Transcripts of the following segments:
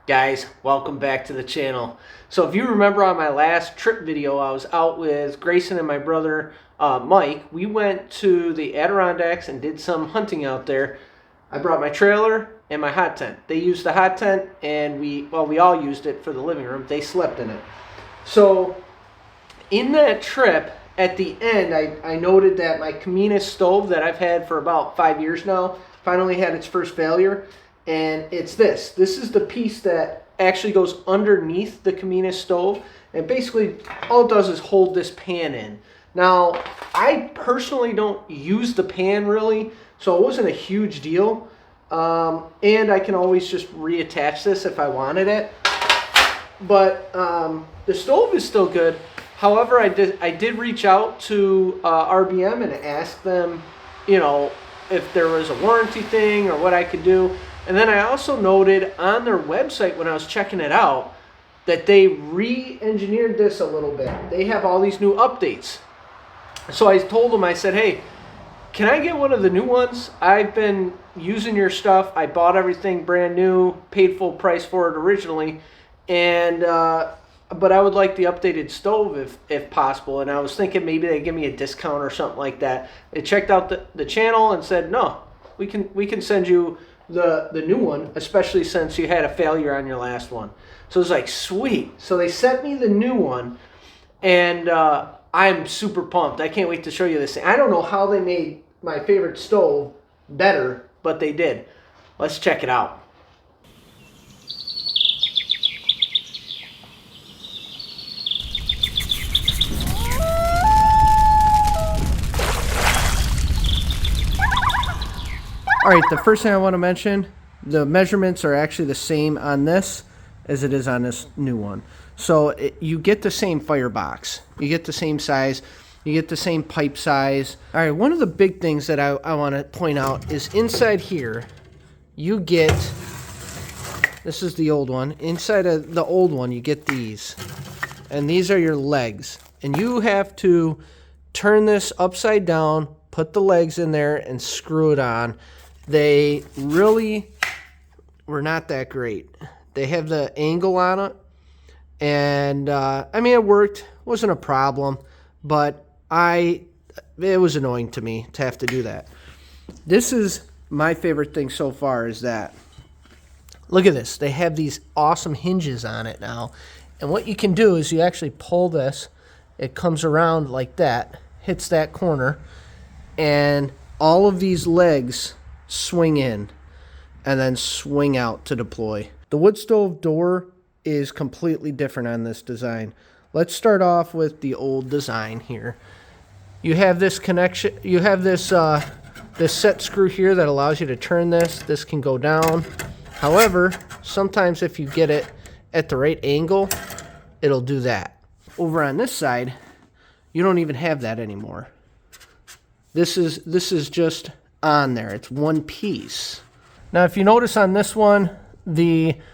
Guys, welcome back to the channel. So if you remember on my last trip video, I was out with Grayson and my brother Mike. We went to the Adirondacks and did some hunting out there. I brought my trailer and my hot tent. They used the hot tent and we all used it for the living room. They slept in it. So in that trip, at the end, I noted that my Caminus stove that I've had for about 5 years now finally had its first failure. And it's this. This is the piece that actually goes underneath the Caminus stove. And basically, all it does is hold this pan in. Now, I personally don't use the pan really, so it wasn't a huge deal. And I can always just reattach this if I wanted it. But the stove is still good. However, I did reach out to RBM and ask them, if there was a warranty thing or what I could do. And then I also noted on their website when I was checking it out that they re-engineered this a little bit. They have all these new updates. So I told them, I said, hey, can I get one of the new ones? I've been using your stuff. I bought everything brand new, paid full price for it originally. And but I would like the updated stove if possible. And I was thinking maybe they'd give me a discount or something like that. They checked out the channel and said, no, we can send you the new one, especially since you had a failure on your last one. So it was like, sweet. So they sent me the new one, and I'm super pumped. I can't wait to show you this thing. I don't know how they made my favorite stove better, but they did. Let's check it out. All right, the first thing I want to mention, the measurements are actually the same on this as it is on this new one. So you get the same firebox. You get the same size. You get the same pipe size. All right, one of the big things that I want to point out is inside here, you get, this is the old one. Inside of the old one, you get these. And these are your legs. And you have to turn this upside down, put the legs in there, and screw it on. They really were not that great. They have the angle on it, and I mean, it worked. Wasn't a problem, but it was annoying to me to have to do that. This is my favorite thing so far is that, look at this. They have these awesome hinges on it now, and what you can do is you actually pull this. It comes around like that, hits that corner, and all of these legs swing in and then swing out to deploy. The wood stove door is completely different on this design. Let's start off with the old design here. You have this connection, you have this this set screw here that allows you to turn this. This can go down. However, sometimes if you get it at the right angle, it'll do that. Over on this side, you don't even have that anymore. This is just on there. It's one piece. Now, if you notice on this one, there's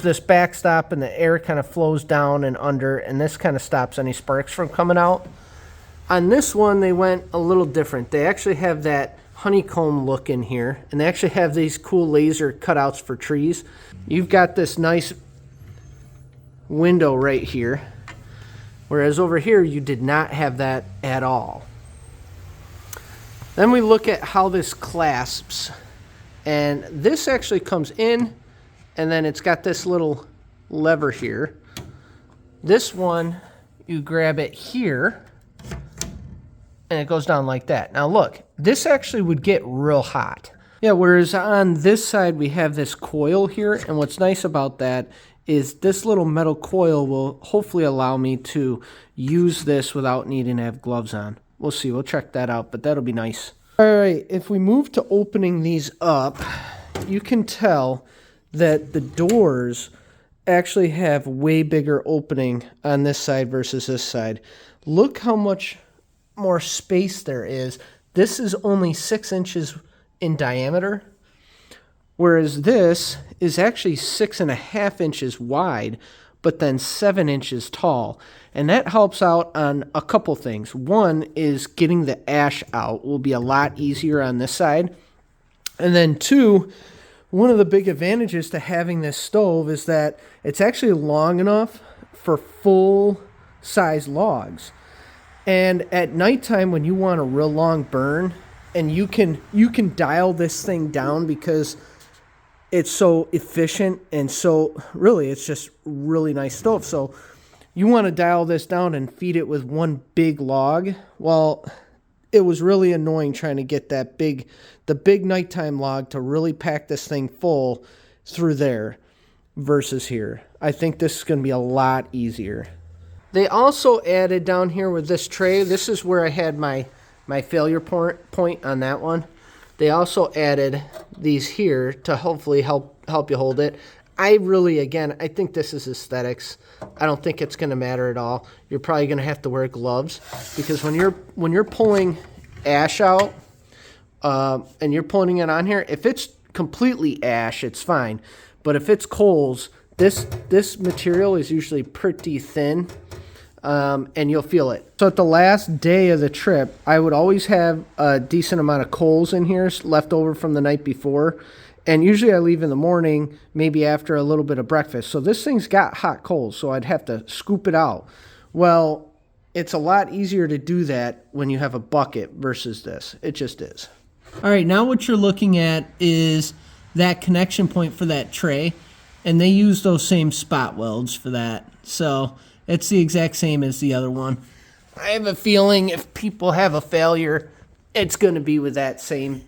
this backstop and the air kind of flows down and under, and this kind of stops any sparks from coming out. On this one, they went a little different. They actually have that honeycomb look in here, and they actually have these cool laser cutouts for trees. You've got this nice window right here, whereas over here, you did not have that at all. Then we look at how this clasps, and this actually comes in, and then it's got this little lever here. This one, you grab it here, and it goes down like that. Now look, this actually would get real hot. Yeah, whereas on this side we have this coil here, and what's nice about that is this little metal coil will hopefully allow me to use this without needing to have gloves on. We'll see. We'll check that out, but that'll be nice. All right, if we move to opening these up, you can tell that the doors actually have way bigger opening on this side versus this side. Look how much more space there is. This is only 6 inches in diameter, whereas this is actually 6.5 inches wide, but then 7 inches tall. And that helps out on a couple things. One is getting the ash out will be a lot easier on this side. And then two, One of the big advantages to having this stove is that it's actually long enough for full size logs. And at nighttime when you want a real long burn, and you can dial this thing down because it's so efficient, and so really it's just really nice stove. So you want to dial this down and feed it with one big log. Well, it was really annoying trying to get the big nighttime log to really pack this thing full through there versus here. I think this is going to be a lot easier. They also added down here with this tray, this is where I had my failure point on that one. They also added these here to hopefully help you hold it. I think this is aesthetics. I don't think it's going to matter at all. You're probably going to have to wear gloves because when you're pulling ash out and you're pulling it on here, if it's completely ash, it's fine. But if it's coals, this material is usually pretty thin, and you'll feel it. So at the last day of the trip, I would always have a decent amount of coals in here left over from the night before. And usually I leave in the morning, maybe after a little bit of breakfast. So this thing's got hot coals, so I'd have to scoop it out. Well, it's a lot easier to do that when you have a bucket versus this. It just is. All right, now what you're looking at is that connection point for that tray. And they use those same spot welds for that. So it's the exact same as the other one. I have a feeling if people have a failure, it's going to be with that same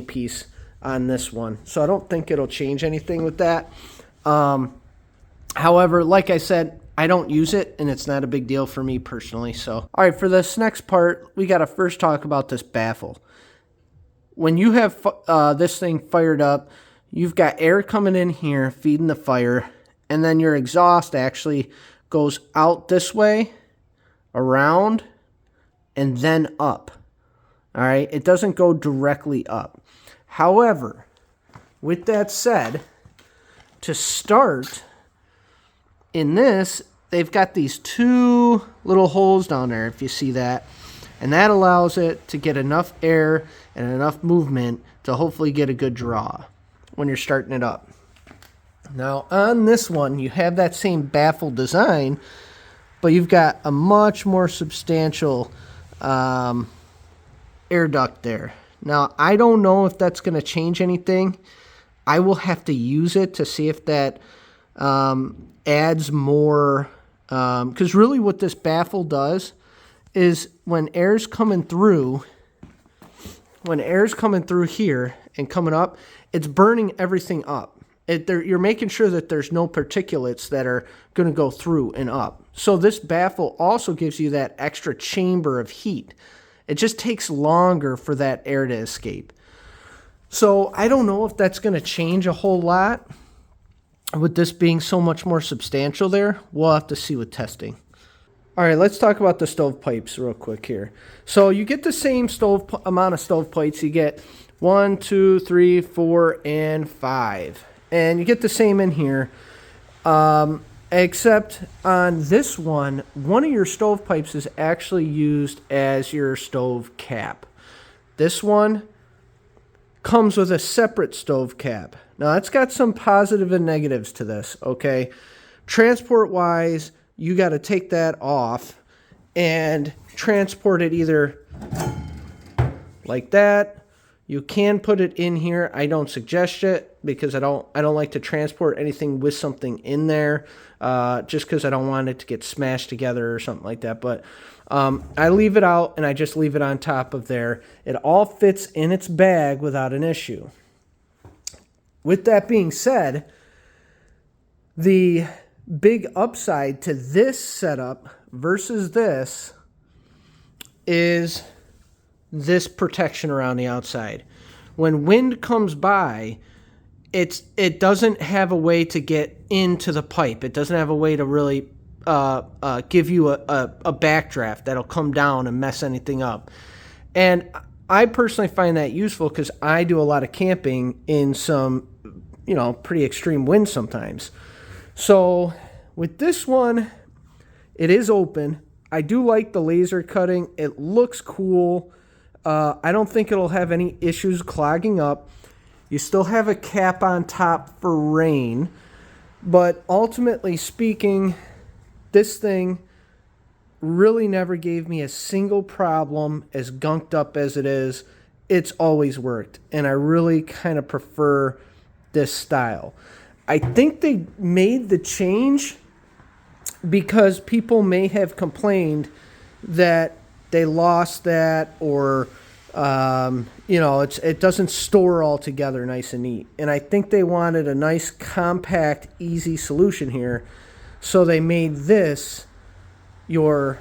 piece on this one. So I don't think it'll change anything with that. However, like I said, I don't use it, and it's not a big deal for me personally. So, all right, for this next part, we got to first talk about this baffle. When you have this thing fired up, you've got air coming in here, feeding the fire, and then your exhaust actually goes out this way, around, and then up. All right, it doesn't go directly up. However, with that said, to start in this, they've got these two little holes down there, if you see that, and that allows it to get enough air and enough movement to hopefully get a good draw when you're starting it up. Now on this one, you have that same baffle design, but you've got a much more substantial air duct there. Now I don't know if that's going to change anything. I will have to use it to see if that adds more, because really what this baffle does is when air's coming through here and coming up, it's burning everything up. You're making sure that there's no particulates that are going to go through and up. So this baffle also gives you that extra chamber of heat. It just takes longer for that air to escape. So I don't know if that's going to change a whole lot with this being so much more substantial there. We'll have to see with testing. All right, let's talk about the stovepipes real quick here. So you get the same amount of stovepipes. You get 1, 2, 3, 4, and 5. And you get the same in here, except on this one of your stovepipes is actually used as your stove cap. This one comes with a separate stove cap. Now, it's got some positive and negatives to this, okay? Transport-wise, you got to take that off and transport it either like that. You can put it in here. I don't suggest it because I don't like to transport anything with something in there, just because I don't want it to get smashed together or something like that. But I leave it out and I just leave it on top of there. It all fits in its bag without an issue. With that being said, the big upside to this setup versus this is this protection around the outside. When wind comes by, it doesn't have a way to get into the pipe. It doesn't have a way to really give you a backdraft that'll come down and mess anything up. And I personally find that useful because I do a lot of camping in some, pretty extreme winds sometimes. So with this one, it is open. I do like the laser cutting. It looks cool. I don't think it'll have any issues clogging up. You still have a cap on top for rain, but ultimately speaking, this thing really never gave me a single problem. As gunked up as it is, it's always worked, and I really kind of prefer this style. I think they made the change because people may have complained that they lost that, or it doesn't store all together nice and neat. And I think they wanted a nice, compact, easy solution here, so they made this your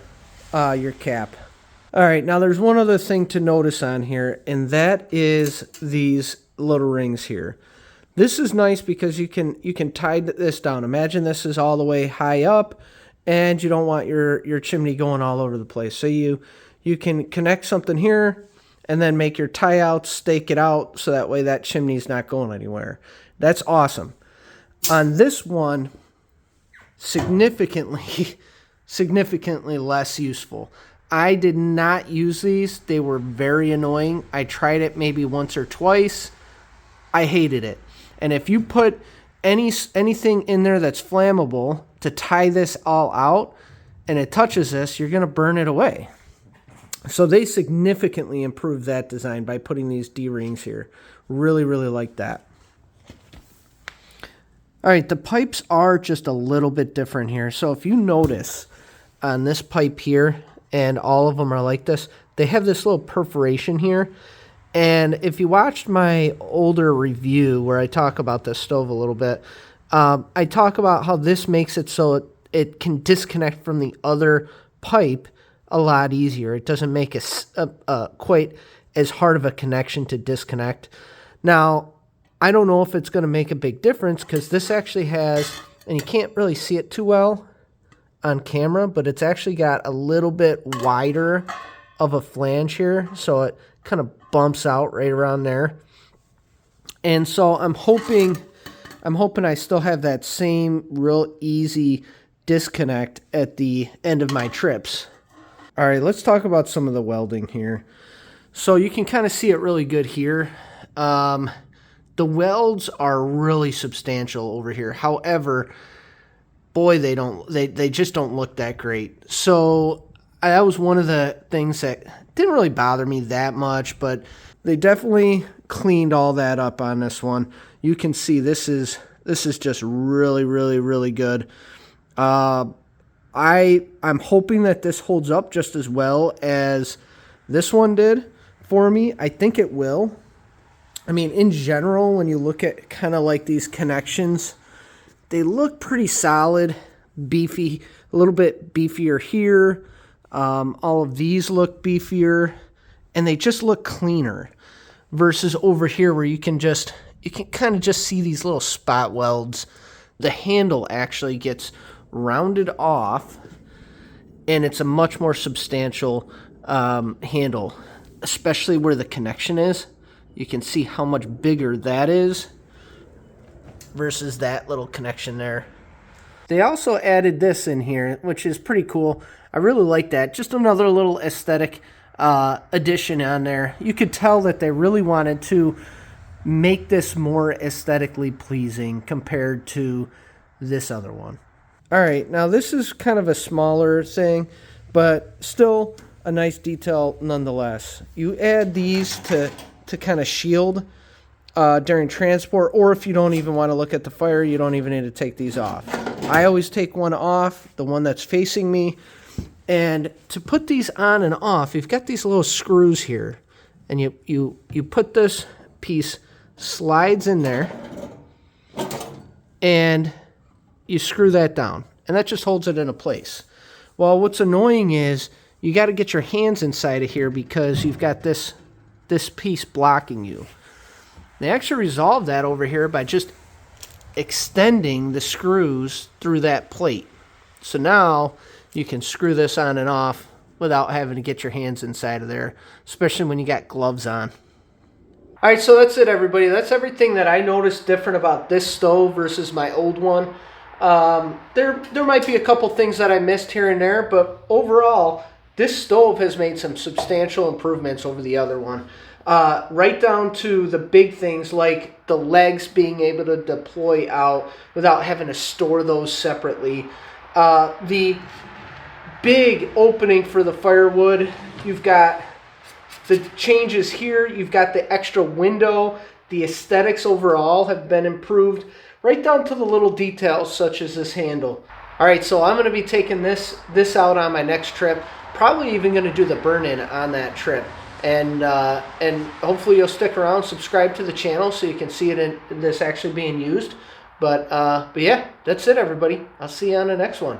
cap. All right, now there's one other thing to notice on here, and that is these little rings here. This is nice because you can tie this down. Imagine this is all the way high up, and you don't want your chimney going all over the place. So you can connect something here, and then make your tie out, stake it out, so that way that chimney's not going anywhere. That's awesome. On this one, significantly less useful. I did not use these. They were very annoying. I tried it maybe once or twice. I hated it. And if you put anything in there that's flammable to tie this all out, and it touches this, you're going to burn it away. So they significantly improved that design by putting these D-rings here. Really, really like that. All right, the pipes are just a little bit different here. So if you notice on this pipe here, and all of them are like this, they have this little perforation here. And if you watched my older review where I talk about this stove a little bit, I talk about how this makes it so it can disconnect from the other pipe a lot easier. It doesn't make quite as hard of a connection to disconnect. Now, I don't know if it's going to make a big difference, because this actually has, and you can't really see it too well on camera, but it's actually got a little bit wider of a flange here, so it kind of bumps out right around there. And so I'm hoping I still have that same real easy disconnect at the end of my trips. All right, let's talk about some of the welding here. So you can kind of see it really good here. The welds are really substantial over here. However, boy, they just don't look that great. So that was one of the things that didn't really bother me that much, but they definitely cleaned all that up on this one. You can see this is just really, really, really good. I'm hoping that this holds up just as well as this one did for me. I think it will. I mean, in general, when you look at kind of like these connections, they look pretty solid, beefy, a little bit beefier here. All of these look beefier, and they just look cleaner versus over here where you can kind of just see these little spot welds. The handle actually gets rounded off, and it's a much more substantial handle, especially where the connection is. You can see how much bigger that is versus that little connection there. They also added this in here, which is pretty cool. I really like that. Just another little aesthetic addition on there. You could tell that they really wanted to make this more aesthetically pleasing compared to this other one. All right, now this is kind of a smaller thing, but still a nice detail nonetheless. You add these to kind of shield during transport, or if you don't even want to look at the fire, you don't even need to take these off. I always take one off, the one that's facing me, and to put these on and off, you've got these little screws here, and you put this piece, slides in there, and you screw that down, and that just holds it in a place. Well, what's annoying is you got to get your hands inside of here because you've got this piece blocking you. They actually resolved that over here by just extending the screws through that plate. So now you can screw this on and off without having to get your hands inside of there, especially when you got gloves on. All right, so that's it, everybody. That's everything that I noticed different about this stove versus my old one. There might be a couple things that I missed here and there, but overall, this stove has made some substantial improvements over the other one. right down to the big things like the legs being able to deploy out without having to store those separately. The big opening for the firewood, you've got the changes here, you've got the extra window, the aesthetics overall have been improved, right down to the little details such as this handle. All right, so I'm going to be taking this out on my next trip, probably even going to do the burn-in on that trip. And hopefully you'll stick around, subscribe to the channel so you can see it in this actually being used. But yeah, that's it, everybody. I'll see you on the next one.